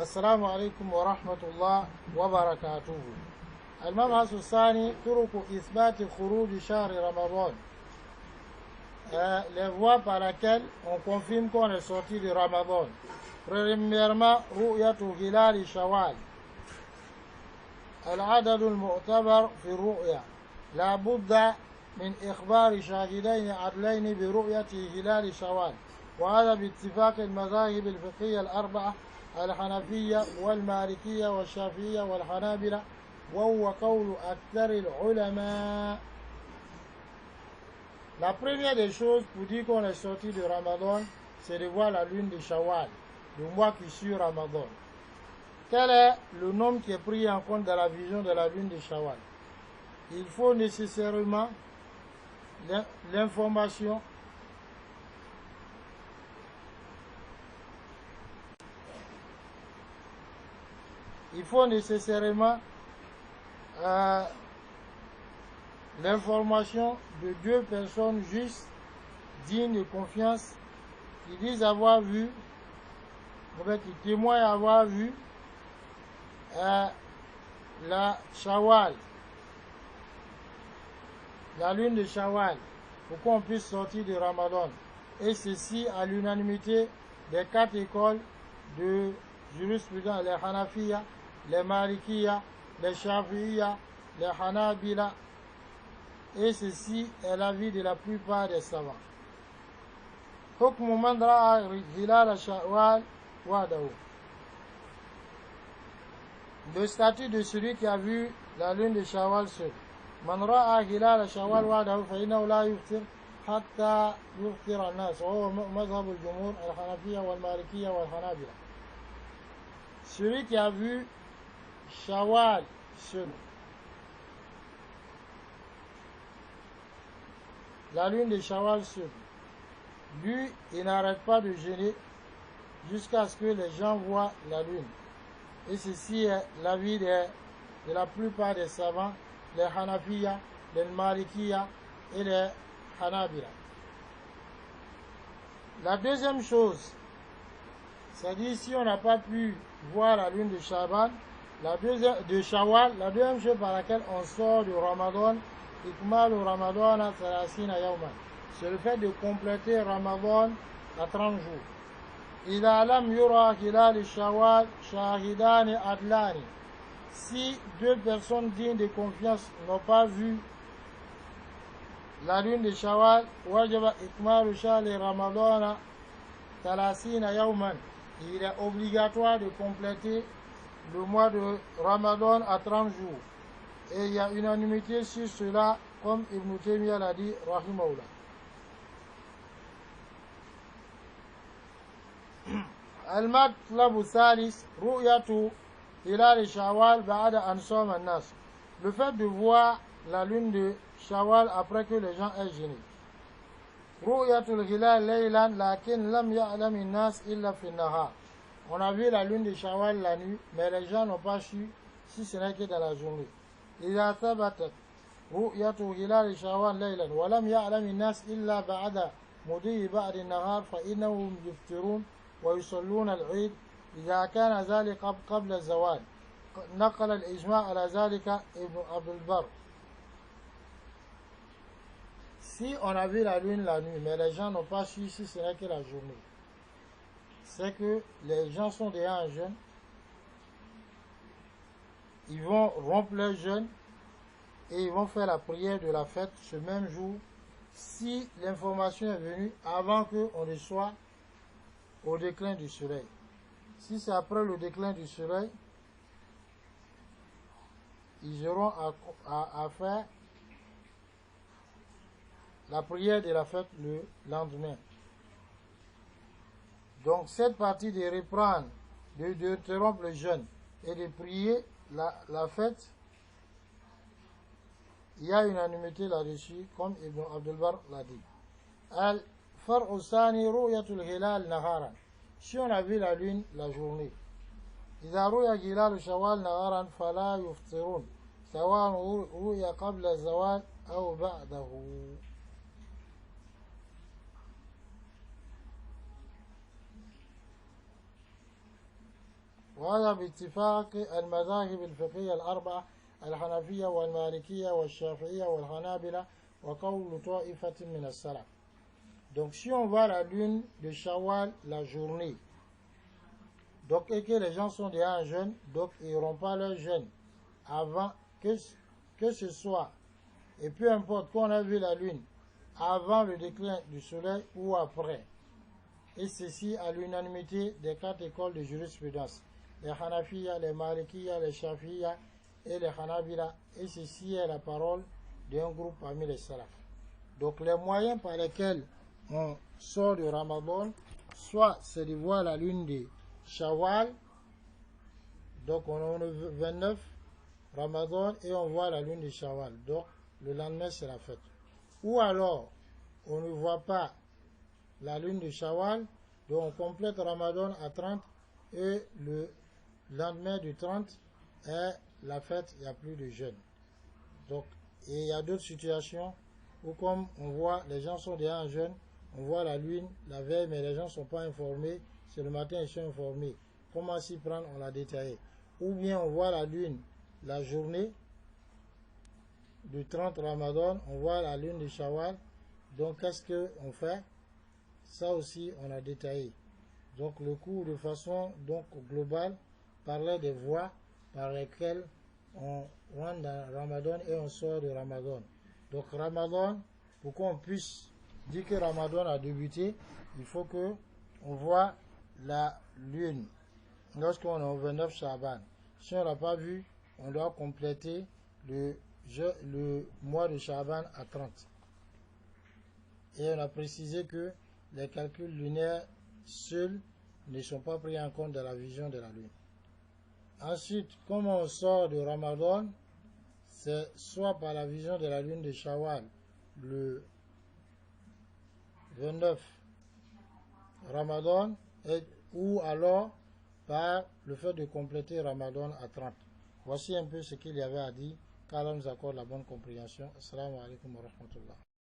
السلام عليكم ورحمة الله وبركاته. المبحث الثاني طرق إثبات خروج شهر رمضان. Les voies par lesquelles on confirme qu'on est sorti de Ramadan. Premièrement, رؤية هلال شوال. العدد المعتبر في الرؤية لا بد من إخبار شاهدين عدلين برؤية هلال شوال، وهذا باتفاق المذاهب الفقهية الأربعة الحنفية والمالكية والشافعية والحنابلة، وهو قول أكثر العلماء. La première des choses pour dire qu'on est sorti de Ramadan, c'est de voir la lune de Shawwal, le mois qui suit Ramadan. Quel est le nombre qui est pris en compte dans la vision de la lune de Shawwal? Il faut nécessairement l'information l'information de deux personnes justes, dignes de confiance, qui disent avoir vu, qui témoignent avoir vu la Shawwal, la lune de Shawwal, pour qu'on puisse sortir de Ramadan. Et ceci à l'unanimité des quatre écoles de jurisprudence, les Hanafiya, les Malikiya, les Shafi'iya, les Hanabila. Et ceci est l'avis de la plupart des savants. Hukmu man ra'a hilal Shawwal wahdahu. Le statut de celui qui a vu la lune de Shawwal seul. Man ra'a hilal Shawwal wahdahu fa innahu la yuftir hatta yuftir an-nas. Wa huwa madhhab al-jumhur al-Hanafiyya wal-Malikiyya wal-Hanabila. Celui qui a vu Shawwal seul, la lune de Shawwal seul, lui, il n'arrête pas de jeûner jusqu'à ce que les gens voient la lune. Et ceci est l'avis de la plupart des savants, les Hanafiya, les Malikiya et les Hanabila. La deuxième chose, c'est-à-dire si on n'a pas pu voir la lune de Shawwal, la deuxième chose par laquelle on sort du Ramadan, Ikmalu Ramadan Salasina Yawman, c'est le fait de compléter Ramadan à 30 jours. Ida lam yura hilal Shawwal shahidani adlani. Si deux personnes dignes de confiance n'ont pas vu la lune de Shawwal, wajaba ikmalu shahri Ramadan Salasina Yawman. Il est obligatoire de compléter le mois de Ramadan à 30 jours. Et il y a unanimité sur cela, comme Ibn Taymiyyah l'a dit, rahimahullah. المطلب الثالث رؤية هلال شوال بعد أن صام الناس. Le fait de voir la lune de Shawwal après que les gens aient jeûné. رؤية الهلال ليلا لكن لم يعلم الناس إلا في النهار. On a vu la lune de Shawwal la nuit, mais les gens n'ont pas su si ce n'est que dans la journée. إذا ثبتت رؤية هلال شوال ليلا ولم يعلم الناس إلا بعد مضي بعد النهار فإنهم يفطرون ويصلون العيد إذا كان ذلك قبل الزوال. نقل الإجماع على ذلك ابن عبد البر. Si on a vu la lune la nuit, mais les gens n'ont pas su si ce n'est que la journée, c'est que les gens sont déjà en jeûne, ils vont rompre leur jeûne et ils vont faire la prière de la fête ce même jour si l'information est venue avant qu'on ne soit au déclin du soleil. Si c'est après le déclin du soleil, ils auront à faire la prière de la fête le lendemain. Donc cette partie de reprendre, d'interrompre le jeûne et de prier la fête, il y a unanimité là-dessus, comme Ibn Abdelbar l'a dit. Al-Far'u Sani Ru'yatul Hilal Naharan. Si on a vu la lune la journée, إذا رؤي هلال شوال نهارا فلا يفطرون سواء رؤي قبل الزوال أو بعده. وهذا باتفاق المذاهب الفقهية الأربعة الحنفية والمالكية والشافعية والحنابلة وقول طائفة من السلف. Donc si on voit la lune de Shawwal la journée, donc et que les gens sont déjà en jeûne, donc ils n'auront pas leur jeûne avant que ce soit, et peu importe qu'on a vu la lune avant le déclin du soleil ou après. Et ceci à l'unanimité des 4 écoles de jurisprudence, les Hanafiya, les Malikiya, les Shafiya et les Hanabila, et ceci est la parole d'un groupe parmi les salafs. Donc les moyens par lesquels on sort du Ramadan, soit c'est de voir la lune de Shawwal, donc on est le 29 Ramadan et on voit la lune de Shawwal, donc le lendemain c'est la fête. Ou alors on ne voit pas la lune de Shawwal, donc on complète Ramadan à 30 et le lendemain du 30 est la fête, il n'y a plus de jeûne. Donc, et il y a d'autres situations où comme on voit, les gens sont déjà en jeûne, on voit la lune la veille, mais les gens ne sont pas informés, c'est le matin ils sont informés. Comment s'y prendre, on l'a détaillé. Ou bien on voit la lune la journée du 30 Ramadan, on voit la lune de Shawwal, donc qu'est-ce qu'on fait? Ça aussi on a détaillé. Donc le cours de façon donc globale parlait des voies par lesquelles on rentre dans Ramadan et on sort de Ramadan. Donc Ramadan, pour qu'on puisse dire que Ramadan a débuté, il faut que on voit la lune lorsqu'on est au 29 Shaban. Si on n'a pas vu, on doit compléter le mois de Shaban à 30. Et on a précisé que les calculs lunaires seuls ne sont pas pris en compte dans la vision de la lune. Ensuite, comment on sort de Ramadan, c'est soit par la vision de la lune de Shawwal, le 29 Ramadan, ou alors par le fait de compléter Ramadan à 30. Voici un peu ce qu'il y avait à dire, qu'Allah nous accorde la bonne compréhension. Assalamu alaikum wa rahmatullah.